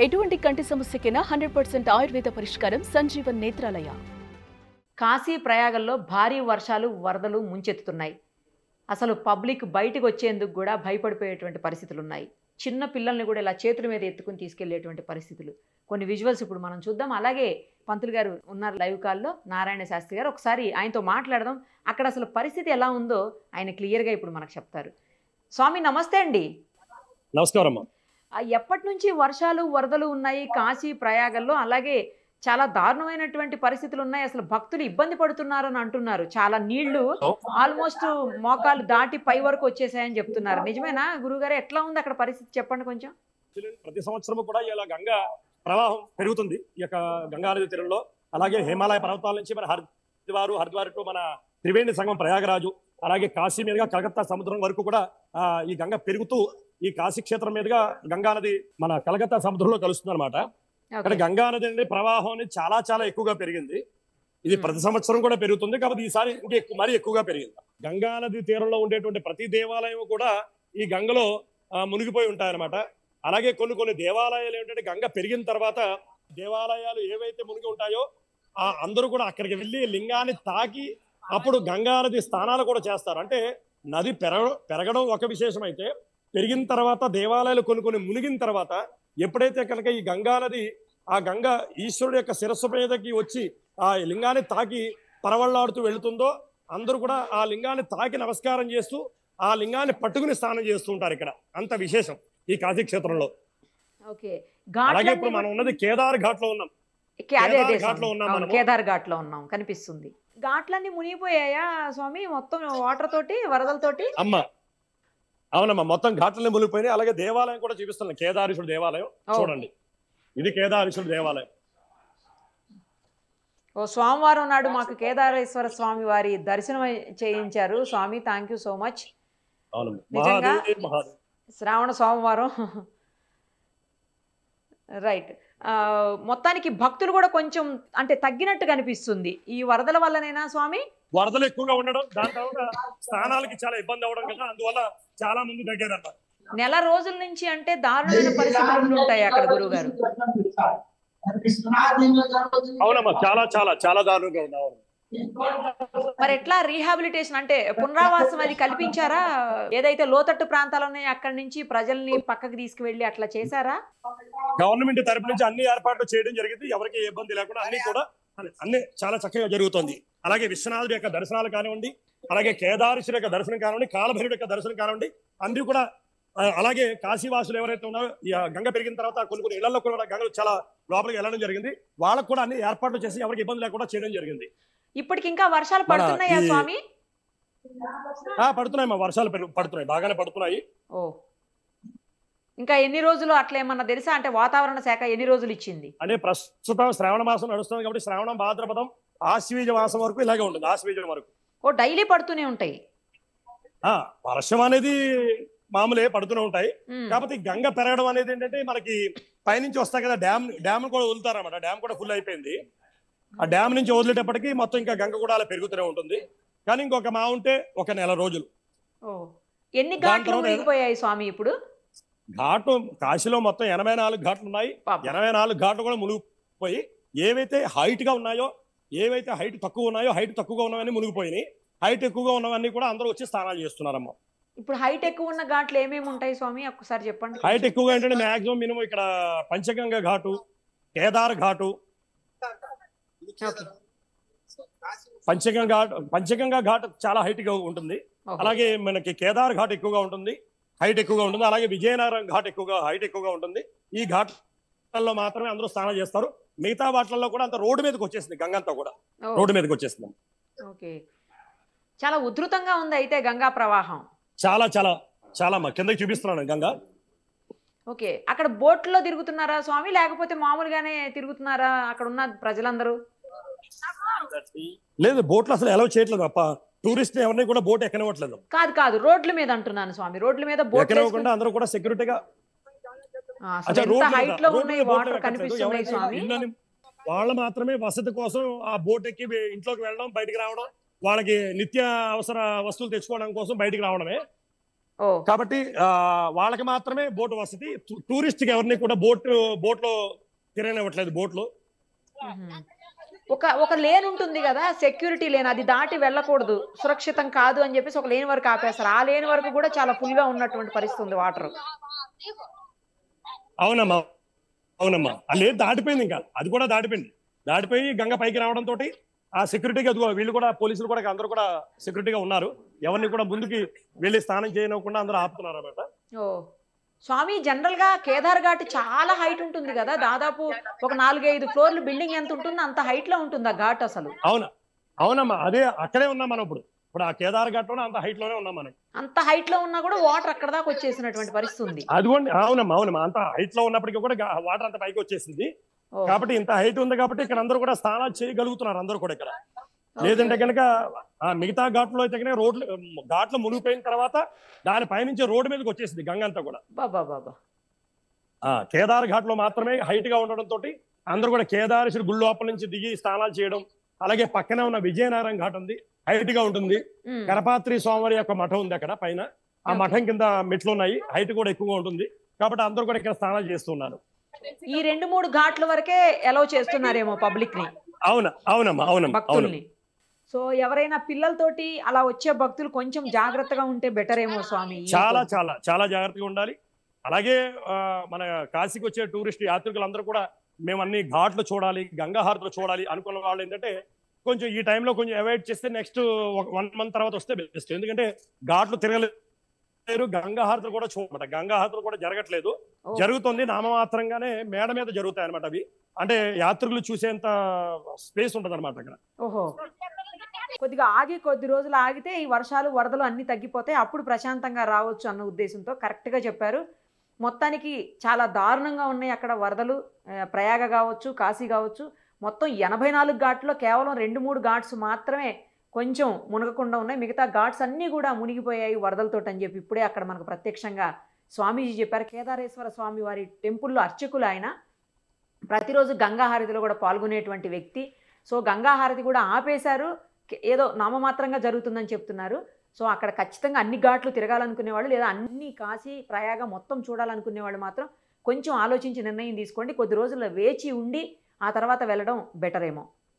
ఎటువంటి కంటి సమస్యకైనా 100% ఆయుర్వేద పరిష్కారం సంజీవన్ నేత్రాలయ. కాశీ ప్రయాగంలో భారీ వర్షాలు వరదలు ముంచెత్తుతున్నాయి. అసలు పబ్లిక్ బయటికి వచ్చేందుకు కూడా భయపడిపోయేటువంటి పరిస్థితులు ఉన్నాయి. చిన్న పిల్లల్ని కూడా ఇలా చేతుల మీద ఎత్తుకుని తీసుకెళ్లేటువంటి పరిస్థితులు. కొన్ని విజువల్స్ ఇప్పుడు మనం చూద్దాం. అలాగే పంతులు గారు ఉన్నారు లైవ్ కాల్లో, నారాయణ శాస్త్రి గారు. ఒకసారి ఆయనతో మాట్లాడదాం. అక్కడ అసలు పరిస్థితి ఎలా ఉందో ఆయన క్లియర్గా ఇప్పుడు మనకు చెప్తారు. స్వామి నమస్తే అండి. నమస్కారం. ఎప్పటి నుంచి వర్షాలు వరదలు ఉన్నాయి కాశీ ప్రయాగంలో? అలాగే చాలా దారుణమైనటువంటి పరిస్థితులు ఉన్నాయి. అసలు భక్తులు ఇబ్బంది పడుతున్నారని అంటున్నారు. చాలా నీళ్లు ఆల్మోస్ట్ మోకాలు దాటి పై వరకు వచ్చేసాయని చెప్తున్నారు. నిజమేనా గురుగారు? ఎట్లా ఉంది అక్కడ పరిస్థితి చెప్పండి కొంచెం. ప్రతి సంవత్సరం కూడా ఇలా గంగా ప్రవాహం పెరుగుతుంది ఈ యొక్క గంగా నది తీరంలో. అలాగే హిమాలయ పర్వతాల నుంచి మన హరిద్వార్ టు మన త్రివేణి సంగమం ప్రయాగరాజు, అలాగే కాశీ మీదుగా కలకత్తా సముద్రం వరకు కూడా ఈ గంగ పెరుగుతూ ఈ కాశీ క్షేత్రం మీదుగా గంగా నది మన కలకత్తా సముద్రంలో కలుస్తుంది అనమాట. అక్కడ గంగా నది అనేది ప్రవాహం అనేది చాలా చాలా ఎక్కువగా పెరిగింది. ఇది ప్రతి సంవత్సరం కూడా పెరుగుతుంది, కాబట్టి ఈసారి మరీ ఎక్కువగా పెరిగింది. గంగా నది తీరంలో ఉండేటువంటి ప్రతి దేవాలయం కూడా ఈ గంగలో మునిగిపోయి ఉంటాయన్నమాట. అలాగే కొన్ని దేవాలయాలు ఏంటంటే గంగ పెరిగిన తర్వాత దేవాలయాలు ఏవైతే మునిగి ఉంటాయో అందరూ కూడా అక్కడికి వెళ్ళి లింగాన్ని తాకి అప్పుడు గంగా నది స్నానాలు కూడా చేస్తారు. అంటే నది పెరగడం ఒక విశేషం అయితే, పెరిగిన తర్వాత దేవాలయాలు కొన్ని మునిగిన తర్వాత ఎప్పుడైతే కనుక ఈ గంగా నది ఆ గంగ ఈశ్వరుడు యొక్క శిరస్సు మీదకి వచ్చి ఆ లింగాన్ని తాకి పరవళ్లాడుతూ వెళుతుందో అందరూ కూడా ఆ లింగాన్ని తాకి నమస్కారం చేస్తూ ఆ లింగాన్ని పట్టుకుని స్నానం చేస్తూ ఉంటారు. ఇక్కడ అంత విశేషం ఈ కాశీ క్షేత్రంలో. అలాగే ఇప్పుడు మనం ఉన్నది కేదార్ ఘాట్ లో ఉన్నాం. కేదార్ ఘాట్ లో ఉన్నాం, కనిపిస్తుంది. ఘాట్లన్నీ మునిగిపోయాయా స్వామి మొత్తం వాటర్ తోటి, వరదలతోటి? అవునమ్మా, మొత్తం ఘాట్లన్నీ మునిగిపోయినాయి. అలాగే దేవాలయం కూడా చూపిస్తున్నాం, కేదారేశ్వరుడు దేవాలయం చూడండి. ఇది కేదారేశ్వరుడు దేవాలయం. స్వామివారం నాడు మాకు కేదారేశ్వర స్వామి వారి దర్శనం చేయించారు స్వామి. Thank you so much. నిజంగా శ్రావణ సోమవారం రైట్. మొత్తానికి భక్తులు కూడా కొంచెం అంటే తగ్గినట్టు కనిపిస్తుంది ఈ వరదల వల్లనేనా స్వామి? వరదలు ఎక్కువగా ఉండడం, దాని తర్వాత స్నానాలకి చాలా ఇబ్బంది అవడం కదా, అందువల్ల చాలా మంది తగ్గారన్న. నెల రోజుల నుంచి అంటే దారుణమైన పరిస్థితులు ఉంటాయి అక్కడ గురువు గారు. అవునమ్మా, చాలా చాలా చాలా దారుణంగా ఉంది. మరి ఎట్లా రీహాబిలిటేషన్ అంటే పునరావాసం అది కల్పించారా? ఏదైతే లోతట్టు ప్రాంతాలు ఉన్నాయో అక్కడి నుంచి ప్రజల్ని పక్కకి తీసుకువెళ్ళి అట్లా చేశారా? గవర్నమెంట్ తరపు నుంచి అన్ని ఏర్పాట్లు చేయడం జరిగింది. ఎవరికి ఇబ్బంది లేకుండా అన్ని చాలా చక్కగా జరుగుతుంది. అలాగే విశ్వనాథుడి యొక్క దర్శనాలు కానివ్వండి, అలాగే కేదారేశ్వరుడి యొక్క దర్శనం కానివ్వండి, కాలభైరుడి యొక్క దర్శనం కానివ్వండి, అన్ని కూడా. అలాగే కాశీవాసులు ఎవరైతే ఉన్నారో ఈ గంగ పెరిగిన తర్వాత కొన్ని ఇళ్లలో కూడా గంగలు చాలా లోపలికి వెళ్ళడం జరిగింది. వాళ్ళకు కూడా అన్ని ఏర్పాట్లు చేసి ఎవరికి ఇబ్బంది లేకుండా చేయడం జరిగింది. ఇప్పటికి ఇంకా వర్షాలు పడుతున్నాయా స్వామి? పడుతున్నాయి, వర్షాలు పడుతున్నాయి, బాగానే పడుతున్నాయి. ఇంకా ఎన్ని రోజులు అట్లా ఏమన్నా తెలుసా? అంటే వాతావరణ శాఖ ఎన్ని రోజులు ఇచ్చింది? అంటే ప్రస్తుతం శ్రావణ మాసం నడుస్తుంది కాబట్టి శ్రావణం, భాద్రపదం, ఆశ్వీజ మాసం వరకు ఇలాగే ఉంటుంది. ఆశ్వీజం వరకు డైలీ పడుతూనే ఉంటాయి. వర్షం అనేది మామూలే పడుతూనే ఉంటాయి. కాకపోతే గంగ పెరగడం అనేది ఏంటంటే మనకి పైనుంచి వస్తాయి కదా, డ్యామ్ కూడా వదులుతారన్నమాట. డ్యామ్ కూడా ఫుల్ అయిపోయింది. ఆ డ్యామ్ నుంచి వదిలేటప్పటికి మొత్తం ఇంకా గంగ కూడా అలా పెరుగుతూనే ఉంటుంది. కానీ ఇంకొక మా ఉంటే ఒక నెల రోజులు. ఎన్ని ఘాట్లు మునిగిపోయాయి స్వామి ఇప్పుడు? ఘాటు కాశీలో మొత్తం 84 ఘాట్లు ఉన్నాయి. 84 ఘాట్లు కూడా మునిగిపోయి, ఏవైతే హైట్ గా ఉన్నాయో, ఏవైతే హైట్ తక్కువ ఉన్నాయో, హైట్ తక్కువగా ఉన్నవన్నీ మునిగిపోయినాయి. హైట్ ఎక్కువగా ఉన్నవన్నీ కూడా అందరూ వచ్చి స్నానాలు చేస్తున్నారమ్మా. ఇప్పుడు హైట్ ఎక్కువ ఉన్న ఘాట్లు ఏమేమి ఉంటాయి స్వామి ఒక్కసారి చెప్పండి. హైట్ ఎక్కువగా ఏంటంటే మాక్సిమం మినిమం ఇక్కడ పంచగంగ ఘాటు, కేదార్ ఘాటు, పంచగంగా ఘాట్ చాలా హైట్ గా ఉంటుంది. అలాగే మనకి కేదార్ ఘాట్ ఎక్కువగా ఉంటుంది, హైట్ ఎక్కువగా ఉంటుంది. అలాగే విజయనగరం ఘాట్ హైట్ ఎక్కువగా ఉంటుంది. ఈ ఘాట్లలో మాత్రమే అందరూ స్నానం చేస్తారు. మిగతా వాటిల్లో కూడా అంత రోడ్డు మీదకి వచ్చేసింది, గంగంతా కూడా రోడ్డు మీదకి వచ్చేసింది. చాలా ఉధృతంగా ఉంది అయితే గంగా ప్రవాహం. చాలా చాలా చాలా కిందకి చూపిస్తున్నాను గంగ. అక్కడ బోట్లో తిరుగుతున్నారా స్వామి, లేకపోతే మామూలుగానే తిరుగుతున్నారా అక్కడ ఉన్న ప్రజలందరూ? లేదు, బోట్లు అసలు ఎలా చేయట్లేదు. టూరిస్ట్ ఎవరిని కూడా బోట్ ఎక్కనివ్వట్లేదు. కాదు రోడ్ల మీద అంటున్నాను స్వామి. రోడ్ల మీద బోట్ ఎక్కనివ్వకుండా అందరూ కూడా సెక్యూరిటీగా వాళ్ళు మాత్రమే వసతి కోసం ఆ బోట్ ఎక్కి ఇంట్లోకి వెళ్ళడం, బయటికి రావడం, వాళ్ళకి నిత్య అవసర వస్తువులు తెచ్చుకోవడం కోసం బయటికి రావడమే. ఓ కాబట్టి వాళ్ళకి మాత్రమే బోటు వసతి. టూరిస్ట్ కి ఎవరిని కూడా బోట్ లో తిరగనివ్వట్లేదు బోట్లు. ఒక లేన్ ఉంటుంది కదా, సెక్యూరిటీ లేన్, అది దాటి వెళ్ళకూడదు, సురక్షితం కాదు అని చెప్పేసి ఒక లేన్ వరకు ఆపేస్తారు. ఆ లేన్ వరకు కూడా చాలా ఫుల్ గా ఉన్నటువంటి పరిస్థితి ఉంది వాటర్. అవునమ్మా అవునమ్మా, లేదు దాటిపోయింది, ఇంకా అది కూడా దాటిపోయి గంగ పైకి రావడం తోటి ఆ సెక్యూరిటీగా వీళ్ళు కూడా పోలీసులు కూడా అందరూ కూడా సెక్యూరిటీగా ఉన్నారు. ఎవరిని కూడా ముందుకి వెళ్ళి స్నానం చేయనివ్వకుండా అందరూ ఆపుతున్నారు అన్నమాట. ఓ స్వామి, జనరల్ గా కేదార్ ఘాట్ చాలా హైట్ ఉంటుంది కదా, దాదాపు ఒక 4-5 ఫ్లోర్లు బిల్డింగ్ ఎంత ఉంటుంది అంత హైట్ లో ఉంటుంది ఆ ఘాట్ అసలు. అవునమ్మా, అదే అక్కడే ఉన్నాం మనం ఇప్పుడు ఆ కేదార్ ఘాట్ లోనే అంత హైట్ లోనే ఉన్నాం మనం. అంత హైట్ లో ఉన్నా కూడా వాటర్ అక్కడ దాకా వచ్చేసినటువంటి పరిస్థితి ఉంది. అదిగోండి, అవునమ్మా అంత హైట్ లో ఉన్నప్పటికీ కూడా వాటర్ అంత పైకి వచ్చేసింది. కాబట్టి ఇంత హైట్ ఉంది కాబట్టి ఇక్కడ అందరూ కూడా స్నానాలు చేయగలుగుతున్నారు అందరూ కూడా ఇక్కడ. లేదంటే కనుక మిగతా ఘాట్లో అయితే కనుక ఘాట్లో మునిగిపోయిన తర్వాత దాని పైనుంచి రోడ్డు మీదకి వచ్చేసింది గంగ అంతా కూడా. కేదార్ ఘాట్ లో మాత్రమే హైట్ గా ఉండడం తోటి అందరూ కూడా కేదారేశ్వరి గుడి లోపల నుంచి దిగి స్నానాలు చేయడం. అలాగే పక్కనే ఉన్న విజయనారాయణ ఘాట్ ఉంది, హైట్ గా ఉంటుంది. కరపాత్రి స్వామివారి యొక్క మఠం ఉంది అక్కడ పైన, ఆ మఠం కింద మెట్లు ఉన్నాయి, హైట్ కూడా ఎక్కువగా ఉంటుంది. కాబట్టి అందరూ కూడా ఇక్కడ స్నానాలు చేస్తున్నారు. ఈ 2-3 ఘాట్ల వరకే అలౌ చేస్తున్నారేమో పబ్లిక్ ని. అవునమ్మా భక్తుల్ని. సో ఎవరైనా పిల్లలతోటి అలా వచ్చే భక్తులు కొంచెం జాగ్రత్తగా ఉంటే బెటర్ ఏమో స్వామి. చాలా చాలా చాలా జాగ్రత్తగా ఉండాలి. అలాగే మన కాశీకి వచ్చే టూరిస్ట్ యాత్రికులందరూ కూడా మేము అన్ని ఘాట్లు చూడాలి, గంగా హారతులు చూడాలి అనుకున్న వాళ్ళు ఏంటంటే కొంచెం ఈ టైంలో కొంచెం అవాయిడ్ చేస్తే నెక్స్ట్ 1 మంత్ తర్వాత వస్తే బెస్ట్. ఎందుకంటే ఘాట్లు తిరగలేరు, గంగా హారతులు కూడా చూడమాట. గంగా హారతులు కూడా జరగట్లేదు, జరుగుతుంది నామమాత్రంగానే మేడ మీద జరుగుతాయి అనమాట. అవి అంటే యాత్రికులు చూసేంత స్పేస్ ఉంటుంది అనమాట అక్కడ. ఓహో, కొద్దిగా ఆగి కొద్ది రోజులు ఆగితే ఈ వర్షాలు వరదలు అన్ని తగ్గిపోతాయి, అప్పుడు ప్రశాంతంగా రావచ్చు అన్న ఉద్దేశంతో కరెక్ట్ గా చెప్పారు. మొత్తానికి చాలా దారుణంగా ఉన్నాయి అక్కడ వరదలు. ప్రయాగ కావచ్చు, కాశీ కావచ్చు, మొత్తం 84 ఘాట్లో కేవలం 2-3 ఘాట్స్ మాత్రమే కొంచెం మునగకుండా ఉన్నాయి. మిగతా ఘాట్స్ అన్నీ కూడా మునిగిపోయాయి వరదలతో అని చెప్పి ఇప్పుడే అక్కడ మనకు ప్రత్యక్షంగా స్వామీజీ చెప్పారు. కేదారేశ్వర స్వామి వారి టెంపుల్లో అర్చకులు ఆయన, ప్రతిరోజు గంగాహారతిలో కూడా పాల్గొనేటువంటి వ్యక్తి. సో గంగాహారతి కూడా ఆపేశారు, ఏదో నామమాత్రంగా జరుగుతుందని చెప్తున్నారు. సో అక్కడ ఖచ్చితంగా అన్ని ఘాట్లు తిరగాలనుకునేవాళ్ళు, లేదా అన్ని కాశీ ప్రయాగ మొత్తం చూడాలనుకునేవాళ్ళు మాత్రం కొంచెం ఆలోచించి నిర్ణయం తీసుకోండి. కొద్ది రోజుల్లో వేచి ఉండి ఆ తర్వాత వెళ్ళడం బెటర్ ఏమో.